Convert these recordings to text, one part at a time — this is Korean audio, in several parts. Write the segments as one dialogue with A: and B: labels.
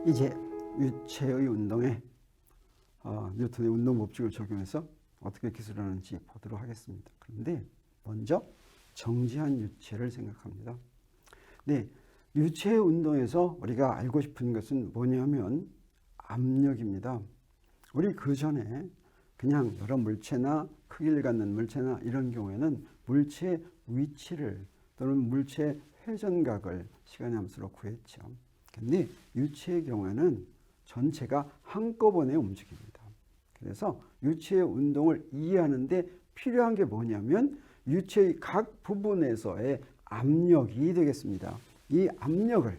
A: 이제 유체의 운동에 뉴턴의 운동 법칙을 적용해서 어떻게 기술하는지 보도록 하겠습니다. 그런데 먼저 정지한 유체를 생각합니다. 네, 유체의 운동에서 우리가 알고 싶은 것은 뭐냐면 압력입니다. 우리 그 전에 그냥 여러 물체나 크기를 갖는 물체나 이런 경우에는 물체의 위치를 또는 물체의 회전각을 시간의 함수로 구했죠. 근데 유체의 경우에는 전체가 한꺼번에 움직입니다. 그래서 유체의 운동을 이해하는데 필요한 게 뭐냐면 유체의 각 부분에서의 압력이 되겠습니다. 이 압력을,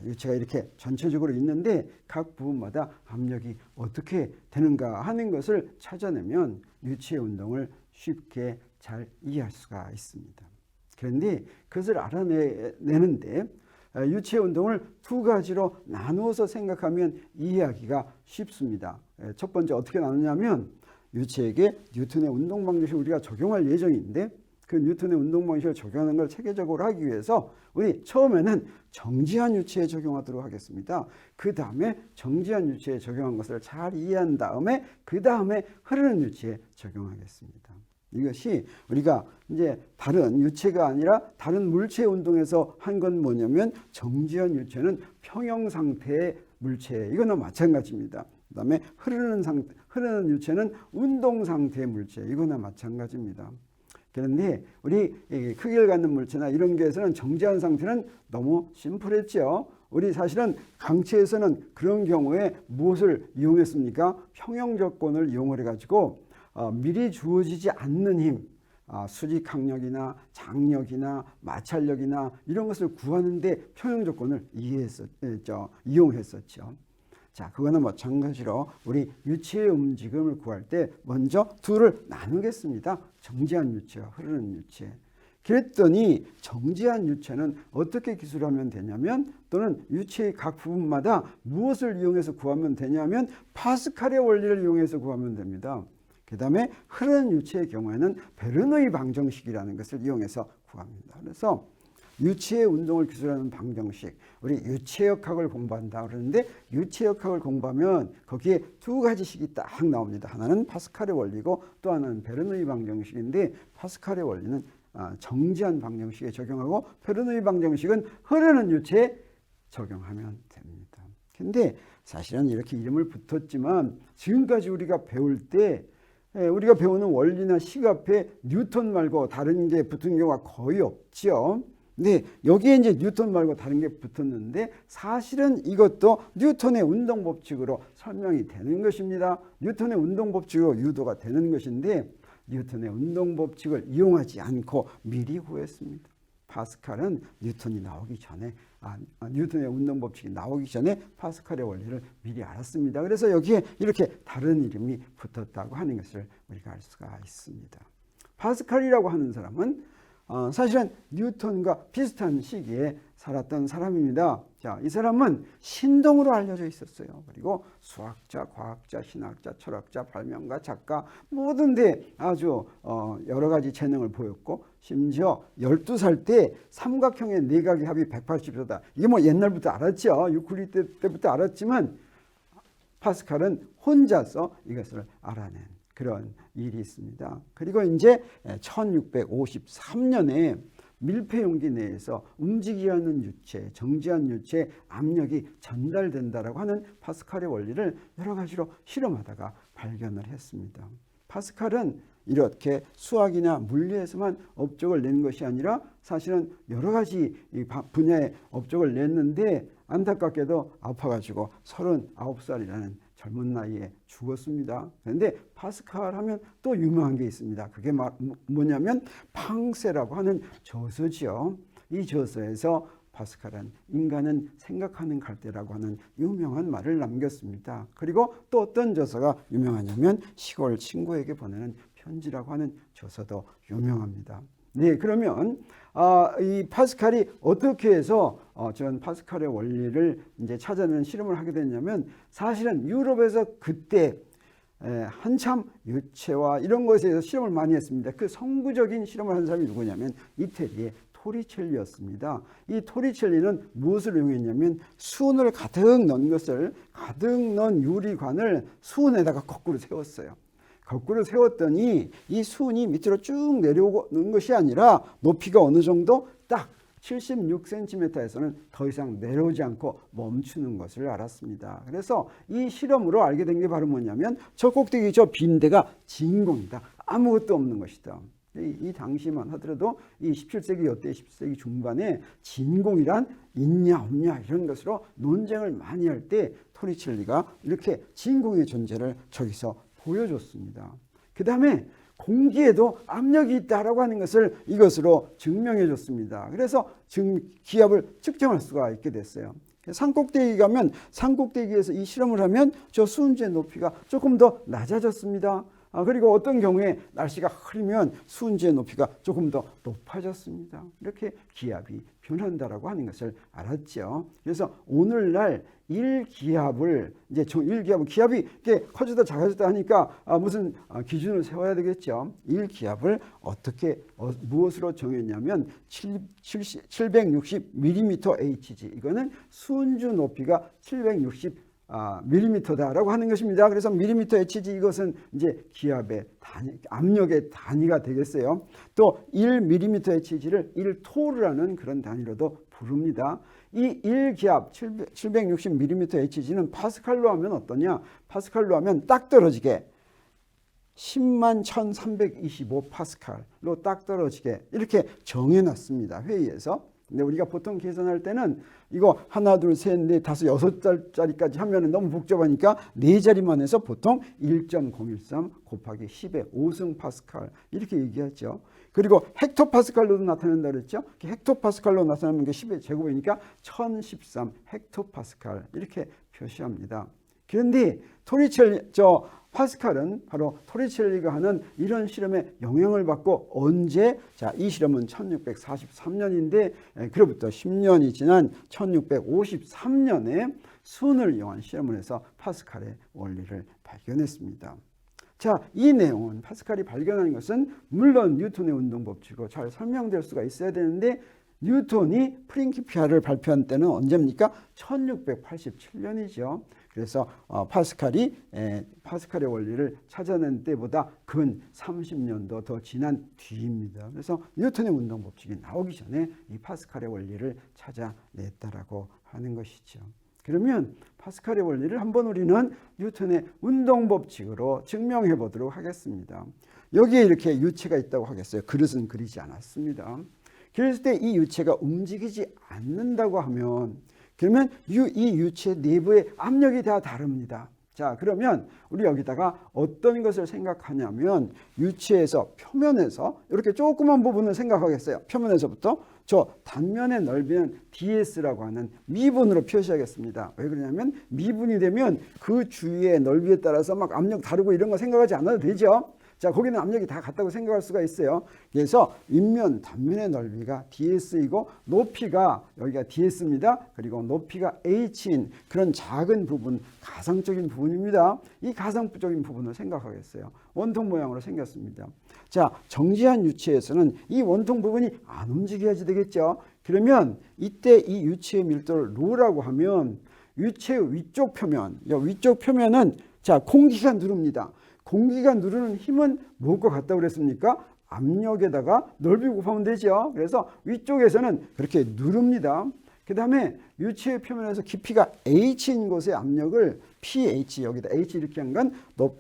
A: 유체가 이렇게 전체적으로 있는데 각 부분마다 압력이 어떻게 되는가 하는 것을 찾아내면 유체의 운동을 쉽게 잘 이해할 수가 있습니다. 그런데 그것을 알아내는데 유체의 운동을 두 가지로 나누어서 생각하면 이해하기가 쉽습니다. 첫 번째 어떻게 나누냐면 유체에게 뉴턴의 운동 방정식을 우리가 적용할 예정인데 그 뉴턴의 운동 방식을 적용하는 걸 체계적으로 하기 위해서 우리 처음에는 정지한 유체에 적용하도록 하겠습니다. 그 다음에 정지한 유체에 적용한 것을 잘 이해한 다음에 그 다음에 흐르는 유체에 적용하겠습니다. 이것이 우리가 이제 다른 유체가 아니라 다른 물체 운동에서 한 건 뭐냐면 정지한 유체는 평형 상태의 물체, 이거나 마찬가지입니다. 그 다음에 흐르는 유체는 운동 상태의 물체, 이거나 마찬가지입니다. 그런데 우리 크기를 갖는 물체나 이런 게에서는 정지한 상태는 너무 심플했죠. 우리 사실은 강체에서는 그런 경우에 무엇을 이용했습니까? 평형 조건을 이용을 해가지고 미리 주어지지 않는 힘, 수직 항력이나 장력이나 마찰력이나 이런 것을 구하는데 평형 조건을 이용했었죠. 자, 그거는 마찬가지로 우리 유체의 움직임을 구할 때 먼저 둘을 나누겠습니다. 정지한 유체와 흐르는 유체. 그랬더니 정지한 유체는 어떻게 기술하면 되냐면 또는 유체의 각 부분마다 무엇을 이용해서 구하면 되냐면 파스칼의 원리를 이용해서 구하면 됩니다. 그 다음에 흐르는 유체의 경우에는 베르노이 방정식이라는 것을 이용해서 구합니다. 그래서 유체의 운동을 기술하는 방정식, 우리 유체역학을 공부한다 그러는데 유체역학을 공부하면 거기에 두 가지식이 딱 나옵니다. 하나는 파스칼의 원리고 또 하나는 베르노이 방정식인데 파스칼의 원리는 정지한 방정식에 적용하고 베르노이 방정식은 흐르는 유체에 적용하면 됩니다. 근데 사실은 이렇게 이름을 붙었지만 지금까지 우리가 배울 때 우리가 배우는 원리나 식 앞에 뉴턴 말고 다른 게 붙은 경우가 거의 없죠. 근데 여기에 이제 뉴턴 말고 다른 게 붙었는데 사실은 이것도 뉴턴의 운동 법칙으로 설명이 되는 것입니다. 뉴턴의 운동 법칙으로 유도가 되는 것인데 뉴턴의 운동 법칙을 이용하지 않고 미리 구했습니다. 파스칼은 뉴턴이 나오기 전에 뉴턴의 운동 법칙이 나오기 전에 파스칼의 원리를 미리 알았습니다. 그래서 여기에 이렇게 다른 이름이 붙었다고 하는 것을 우리가 알 수가 있습니다. 파스칼이라고 하는 사람은 사실은 뉴턴과 비슷한 시기에 살았던 사람입니다. 자, 이 사람은 신동으로 알려져 있었어요. 그리고 수학자, 과학자, 신학자, 철학자, 발명가, 작가 모든 데 아주 여러 가지 재능을 보였고 심지어 12살 때 삼각형의 내각의 합이 180도다. 이게 뭐 옛날부터 알았죠. 유클리드 때부터 알았지만 파스칼은 혼자서 이것을 알아낸 그런 일이 있습니다. 그리고 이제 1653년에 밀폐 용기 내에서 움직이지 않는 유체, 정지한 유체의 압력이 전달된다라고 하는 파스칼의 원리를 여러 가지로 실험하다가 발견을 했습니다. 파스칼은 이렇게 수학이나 물리에서만 업적을 낸 것이 아니라 사실은 여러 가지 분야의 업적을 냈는데 안타깝게도 아파가지고 39살이라는 젊은 나이에 죽었습니다. 그런데 파스칼 하면 또 유명한 게 있습니다. 그게 뭐냐면 팡세라고 하는 저서지요. 이 저서에서 파스칼은 인간은 생각하는 갈대라고 하는 유명한 말을 남겼습니다. 그리고 또 어떤 저서가 유명하냐면 시골 친구에게 보내는 편지라고 하는 저서도 유명합니다. 네, 그러면 이 파스칼이 어떻게 해서 전 파스칼의 원리를 이제 찾아내는 실험을 하게 됐냐면 사실은 유럽에서 그때 한참 유체와 이런 것에 대해서 실험을 많이 했습니다. 그 선구적인 실험을 한 사람이 누구냐면 이태리의 토리첼리였습니다. 이 토리첼리는 무엇을 이용했냐면 수은을 가득 넣은 유리관을 수은에다가 거꾸로 세웠어요. 거꾸로 세웠더니 이 수은이 밑으로 쭉 내려오는 것이 아니라 높이가 어느 정도 딱 76cm에서는 더 이상 내려오지 않고 멈추는 것을 알았습니다. 그래서 이 실험으로 알게 된 게 바로 뭐냐면 저 꼭대기 저 빈 데가 진공이다. 아무것도 없는 것이다. 이 당시만 하더라도 이 17세기 여태 17세기 중반에 진공이란 있냐 없냐 이런 것으로 논쟁을 많이 할 때 토리첼리가 이렇게 진공의 존재를 저기서 보여줬습니다. 그 다음에 공기에도 압력이 있다라고 하는 것을 이것으로 증명해 줬습니다. 그래서 기압을 측정할 수가 있게 됐어요. 산꼭대기 가면 산꼭대기에서 이 실험을 하면 저 수은지의 높이가 조금 더 낮아졌습니다. 그리고 어떤 경우에 날씨가 흐리면 수은지의 높이가 조금 더 높아졌습니다. 이렇게 기압이 변한다라고 하는 것을 알았죠. 그래서 오늘날 1기압을 기압이 이렇게 커지다 작아졌다 하니까 무슨 기준을 세워야 되겠죠. 1기압을 어떻게 무엇으로 정했냐면 760mm Hg, 이거는 수은주 높이가 760 밀리미터다라고 하는 것입니다. 그래서 밀리미터 Hg, 이것은 이제 기압의 단위, 압력의 단위가 되겠어요. 또 1밀리미터 Hg를 1토르라는 그런 단위로도 부릅니다. 이 1기압 760밀리미터 Hg는 파스칼로 하면 어떠냐? 파스칼로 하면 딱 떨어지게 10만 1325 파스칼로 딱 떨어지게 이렇게 정해놨습니다. 회의에서. 근데 우리가 보통 계산할 때는 이거 하나, 둘, 셋, 넷, 다섯, 6자리까지 하면 너무 복잡하니까 4자리만 해서 보통 1.013 곱하기 10의 5승 파스칼 이렇게 얘기하죠. 그리고 헥토파스칼로도 나타낸다 그랬죠. 헥토파스칼로 나타나는 게 10의 제곱이니까 1013 헥토파스칼 이렇게 표시합니다. 그런데 파스칼은 바로 토리첼리가 하는 이런 실험에 영향을 받고 언제? 자, 이 실험은 1643년인데 그로부터 10년이 지난 1653년에 수은을 이용한 실험을 해서 파스칼의 원리를 발견했습니다. 자, 이 내용은 파스칼이 발견한 것은 물론 뉴턴의 운동법칙으로 잘 설명될 수가 있어야 되는데 뉴턴이 프린키피아를 발표한 때는 언제입니까? 1687년이죠. 그래서 파스칼의 원리를 찾아낸 때보다 근 30년도 더 지난 뒤입니다. 그래서 뉴턴의 운동법칙이 나오기 전에 이 파스칼의 원리를 찾아냈다라고 하는 것이죠. 그러면 파스칼의 원리를 한번 우리는 뉴턴의 운동법칙으로 증명해 보도록 하겠습니다. 여기에 이렇게 유체가 있다고 하겠어요. 그릇은 그리지 않았습니다. 그랬을 때 이 유체가 움직이지 않는다고 하면 그러면 이 유체 내부의 압력이 다 다릅니다. 자, 그러면 우리 여기다가 어떤 것을 생각하냐면 유체에서 표면에서 이렇게 조그만 부분을 생각하겠어요. 표면에서부터 저 단면의 넓이는 ds라고 하는 미분으로 표시하겠습니다. 왜 그러냐면 미분이 되면 그 주위의 넓이에 따라서 막 압력 다르고 이런 거 생각하지 않아도 되죠. 자, 거기는 압력이 다 같다고 생각할 수가 있어요. 그래서 윗면, 단면의 넓이가 ds이고 높이가 여기가 ds입니다. 그리고 높이가 h인 그런 작은 부분, 가상적인 부분입니다. 이 가상적인 부분을 생각하겠어요. 원통 모양으로 생겼습니다. 자, 정지한 유체에서는 이 원통 부분이 안 움직여야지 되겠죠. 그러면 이때 이 유체의 밀도를 로라고 하면 유체의 위쪽 표면은 자, 공기가 누릅니다. 공기가 누르는 힘은 무엇과 같다고 그랬습니까? 압력에다가 넓이 곱하면 되죠. 그래서 위쪽에서는 그렇게 누릅니다. 그 다음에 유체의 표면에서 깊이가 h인 곳의 압력을 ph, 여기다 h 이렇게 한 건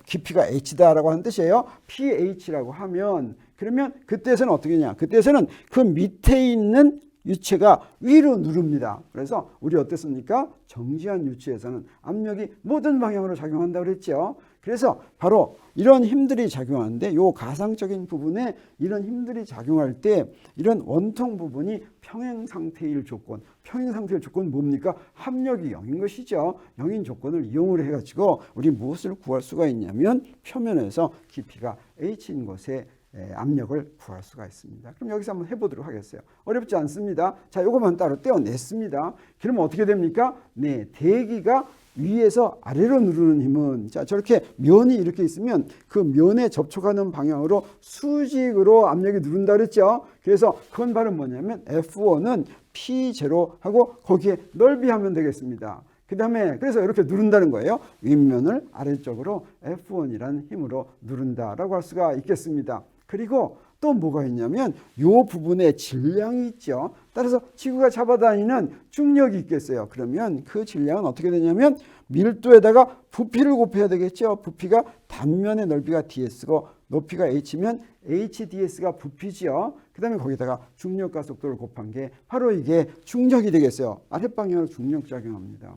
A: 깊이가 h다라고 하는 뜻이에요. ph라고 하면 그러면 그때에서는 어떻게 하냐? 그때에서는 그 밑에 있는 유체가 위로 누릅니다. 그래서 우리 어땠습니까? 정지한 유체에서는 압력이 모든 방향으로 작용한다고 그랬죠. 그래서 바로 이런 힘들이 작용하는데 이 가상적인 부분에 이런 힘들이 작용할 때 이런 원통 부분이 평행상태일 조건, 평행상태일 조건은 뭡니까? 합력이 0인 것이죠. 0인 조건을 이용을 해가지고 우리 무엇을 구할 수가 있냐면 표면에서 깊이가 h인 곳에 압력을 구할 수가 있습니다. 그럼 여기서 한번 해보도록 하겠어요. 어렵지 않습니다. 자, 이것만 따로 떼어냈습니다. 그러면 어떻게 됩니까? 네, 대기가 위에서 아래로 누르는 힘은 자 저렇게 면이 이렇게 있으면 그 면에 접촉하는 방향으로 수직으로 압력이 누른다 그랬죠. 그래서 그건 바로 뭐냐면 F1은 P0하고 거기에 넓이 하면 되겠습니다. 그 다음에 그래서 이렇게 누른다는 거예요. 윗면을 아래쪽으로 F1이라는 힘으로 누른다라고 할 수가 있겠습니다. 그리고 또 뭐가 있냐면 이 부분에 질량이 있죠. 따라서 지구가 잡아다니는 중력이 있겠어요. 그러면 그 질량은 어떻게 되냐면 밀도에다가 부피를 곱해야 되겠죠. 부피가 단면의 넓이가 ds고 높이가 h면 hds가 부피죠. 그 다음에 거기다가 중력과 속도를 곱한 게 바로 이게 중력이 되겠어요. 아랫방향으로 중력 작용합니다.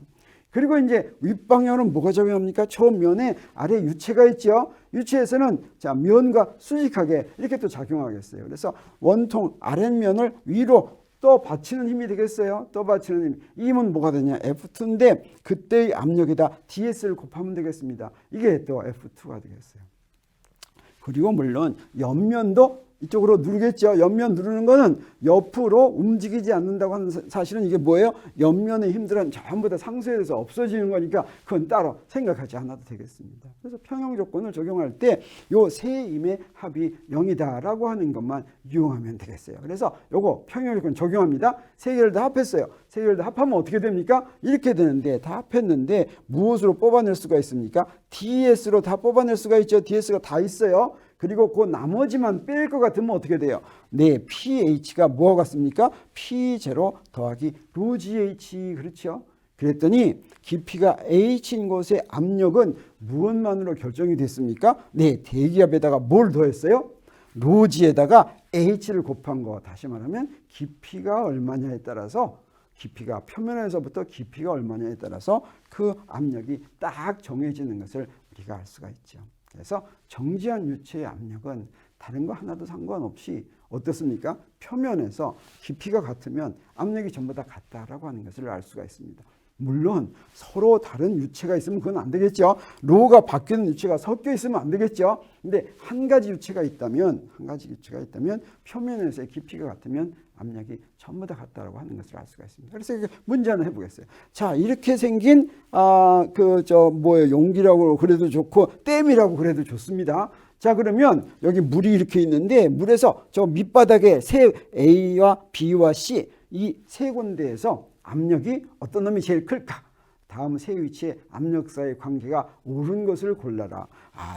A: 그리고 이제 윗방향으로는 뭐가 작용합니까? 저 면에 아래 유체가 있죠. 유체에서는 자 면과 수직하게 이렇게 또 작용하겠어요. 그래서 원통 아랫면을 위로 또 받치는 힘이 되겠어요. 또 받치는 힘. 이 힘은 뭐가 되냐? F2인데 그때의 압력에다 ds를 곱하면 되겠습니다. 이게 또 F2가 되겠어요. 그리고 물론 옆면도 이쪽으로 누르겠죠. 옆면 누르는 거는 옆으로 움직이지 않는다고 하는 사실은 이게 뭐예요? 옆면의 힘들은 전부 다 상쇄해서 없어지는 거니까 그건 따로 생각하지 않아도 되겠습니다. 그래서 평형 조건을 적용할 때 요 세 힘의 합이 0이다라고 하는 것만 이용하면 되겠어요. 그래서 요거 평형 조건 적용합니다. 세 개를 다 합했어요. 세 개를 다 합하면 어떻게 됩니까? 이렇게 되는데 다 합했는데 무엇으로 뽑아낼 수가 있습니까? ds로 다 뽑아낼 수가 있죠. ds가 다 있어요. 그리고 그 나머지만 뺄 것 같으면 어떻게 돼요? 네, pH가 뭐와 같습니까? P0 더하기 ρgh 그렇죠? 그랬더니 깊이가 h인 곳의 압력은 무엇만으로 결정이 됐습니까? 네, 대기압에다가 뭘 더했어요? ρg에다가 h를 곱한 거. 다시 말하면 깊이가 얼마냐에 따라서 깊이가 표면에서부터 깊이가 얼마냐에 따라서 그 압력이 딱 정해지는 것을 우리가 알 수가 있죠. 그래서 정지한 유체의 압력은 다른 거 하나도 상관없이 어떻습니까? 표면에서 깊이가 같으면 압력이 전부 다 같다라고 하는 것을 알 수가 있습니다. 물론 서로 다른 유체가 있으면 그건 안 되겠죠. 로가 바뀌는 유체가 섞여 있으면 안 되겠죠. 근데 한 가지 유체가 있다면 표면에서의 깊이가 같으면 압력이 전부 다 같다라고 하는 것을 알 수가 있습니다. 그래서 문제 하나 해보겠어요. 자, 이렇게 생긴 용기라고 그래도 좋고 댐이라고 그래도 좋습니다. 자, 그러면 여기 물이 이렇게 있는데 물에서 저 밑바닥에 세 A와 B와 C 이 세 군데에서 압력이 어떤 놈이 제일 클까? 다음 세 위치의 압력 사이의 관계가 옳은 것을 골라라.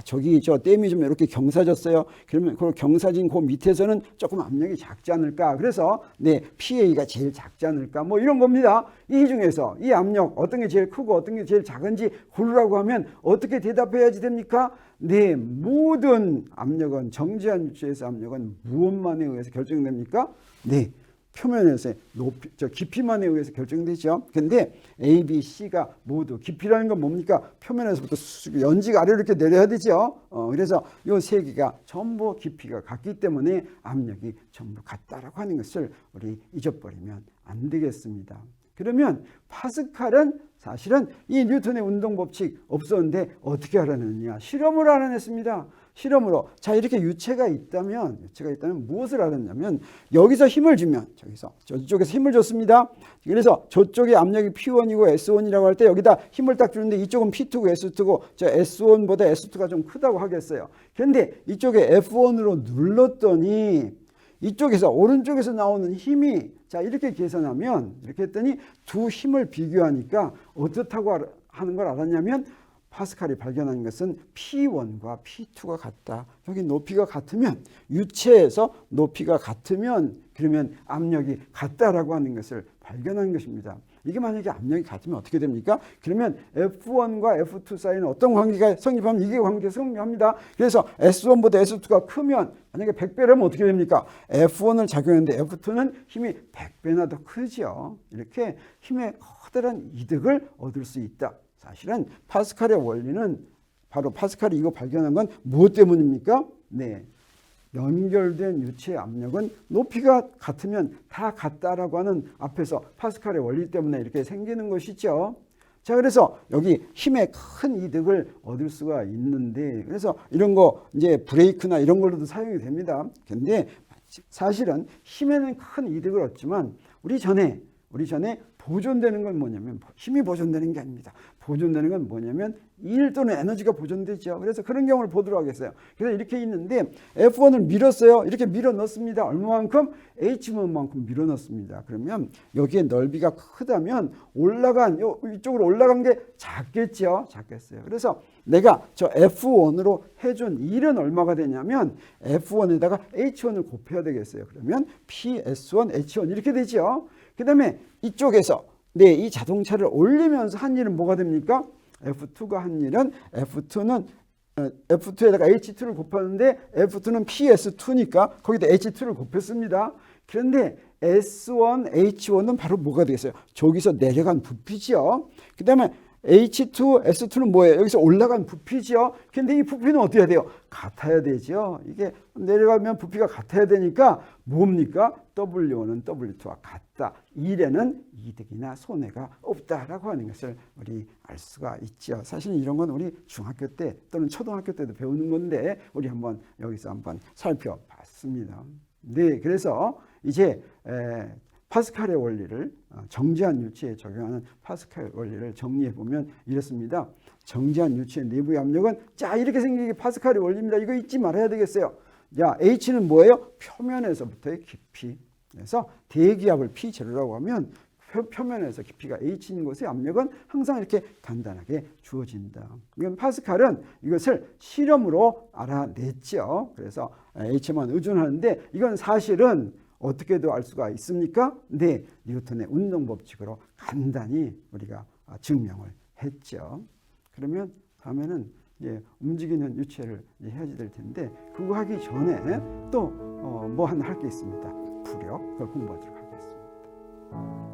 A: 저기 저 댐이 좀 이렇게 경사졌어요. 그러면 그 경사진 그 밑에서는 조금 압력이 작지 않을까? 그래서 네, PA가 제일 작지 않을까? 뭐 이런 겁니다. 이 중에서 이 압력 어떤 게 제일 크고 어떤 게 제일 작은지 고르라고 하면 어떻게 대답해야지 됩니까? 네, 모든 압력은 정지한 유체에서 압력은 무엇만에 의해서 결정됩니까? 네. 표면에서의 깊이만에 의해서 결정되죠. 근데 A, B, C가 모두 깊이라는 건 뭡니까? 표면에서부터 연지가 아래로 이렇게 내려야 되죠. 그래서 이 세 개가 전부 깊이가 같기 때문에 압력이 전부 같다라고 하는 것을 우리 잊어버리면 안 되겠습니다. 그러면 파스칼은 사실은 이 뉴턴의 운동 법칙 없었는데 어떻게 알아냈느냐? 실험을 알아냈습니다. 실험으로. 자, 이렇게 유체가 있다면 무엇을 알았냐면 여기서 힘을 주면 저쪽에서 힘을 줬습니다. 그래서 저쪽에 압력이 P1이고 S1이라고 할 때 여기다 힘을 딱 주는데 이쪽은 P2고 S2고 저 S1보다 S2가 좀 크다고 하겠어요. 그런데 이쪽에 F1으로 눌렀더니 이쪽에서 오른쪽에서 나오는 힘이 자 이렇게 계산하면 이렇게 했더니 두 힘을 비교하니까 어떻다고 하는 걸 알았냐면 파스칼이 발견한 것은 P1과 P2가 같다. 여기 높이가 같으면 유체에서 높이가 같으면 그러면 압력이 같다라고 하는 것을 발견한 것입니다. 이게 만약에 압력이 같으면 어떻게 됩니까? 그러면 F1과 F2 사이는 어떤 관계가 성립하면 이게 관계가 성립합니다. 그래서 S1보다 S2가 크면 만약에 100배라면 어떻게 됩니까? F1을 작용했는데 F2는 힘이 100배나 더 크죠. 이렇게 힘의 커다란 이득을 얻을 수 있다. 사실은 파스칼의 원리는 바로 파스칼이 이거 발견한 건 무엇 때문입니까? 네, 연결된 유체의 압력은 높이가 같으면 다 같다라고 하는 앞에서 파스칼의 원리 때문에 이렇게 생기는 것이죠. 자, 그래서 여기 힘의 큰 이득을 얻을 수가 있는데 그래서 이런 거 이제 브레이크나 이런 걸로도 사용이 됩니다. 근데 사실은 힘에는 큰 이득을 얻지만 우리 전에 우리 전에 보존되는 건 뭐냐면 힘이 보존되는 게 아닙니다. 보존되는 건 뭐냐면 일 또는 에너지가 보존되죠. 그래서 그런 경우를 보도록 하겠어요. 그래서 이렇게 있는데 F1을 밀었어요. 이렇게 밀어 넣습니다. 얼마만큼? H만큼 밀어 넣습니다. 그러면 여기에 넓이가 크다면 이쪽으로 올라간 게 작겠죠. 작겠어요. 그래서 내가 저 F1으로 해준 일은 얼마가 되냐면 F1에다가 H1을 곱해야 되겠어요. 그러면 PS1, H1 이렇게 되죠. 그 다음에 이쪽에서 이 자동차를 올리면서 한 일은 뭐가 됩니까? F2가 한 일은 F2에다가 H2를 곱하는데 F2는 PS2니까 거기다 H2를 곱했습니다. 그런데 S1, H1은 바로 뭐가 되겠어요? 저기서 내려간 부피죠. 그 다음에 H2, S2는 뭐예요? 여기서 올라간 부피죠. 근데 이 부피는 어떻게 해야 돼요? 같아야 되죠. 이게 내려가면 부피가 같아야 되니까 뭡니까? W1은 W2와 같다. 일에는 이득이나 손해가 없다라고 하는 것을 우리 알 수가 있죠. 사실 이런 건 우리 중학교 때 또는 초등학교 때도 배우는 건데 우리 한번 여기서 한번 살펴봤습니다. 네, 그래서 이제 파스칼의 원리를 정지한 유치에 적용하는 파스칼 원리를 정리해 보면 이렇습니다. 정지한 유치의 내부의 압력은 자 이렇게 생긴 게 파스칼의 원리입니다. 이거 잊지 말아야 되겠어요. 자 H는 뭐예요? 표면에서부터의 깊이. 그래서 대기압을 P0라고 하면 표면에서 깊이가 H인 곳의 압력은 항상 이렇게 간단하게 주어진다. 이건 파스칼은 이것을 실험으로 알아냈죠. 그래서 H만 의존하는데 이건 사실은 어떻게도 알 수가 있습니까? 네, 뉴턴의 운동 법칙으로 간단히 우리가 증명을 했죠. 그러면 다음에는 움직이는 유체를 해야지 될 텐데 그거 하기 전에 또 뭐 하나 할 게 있습니다. 부력, 그걸 공부하도록 하겠습니다.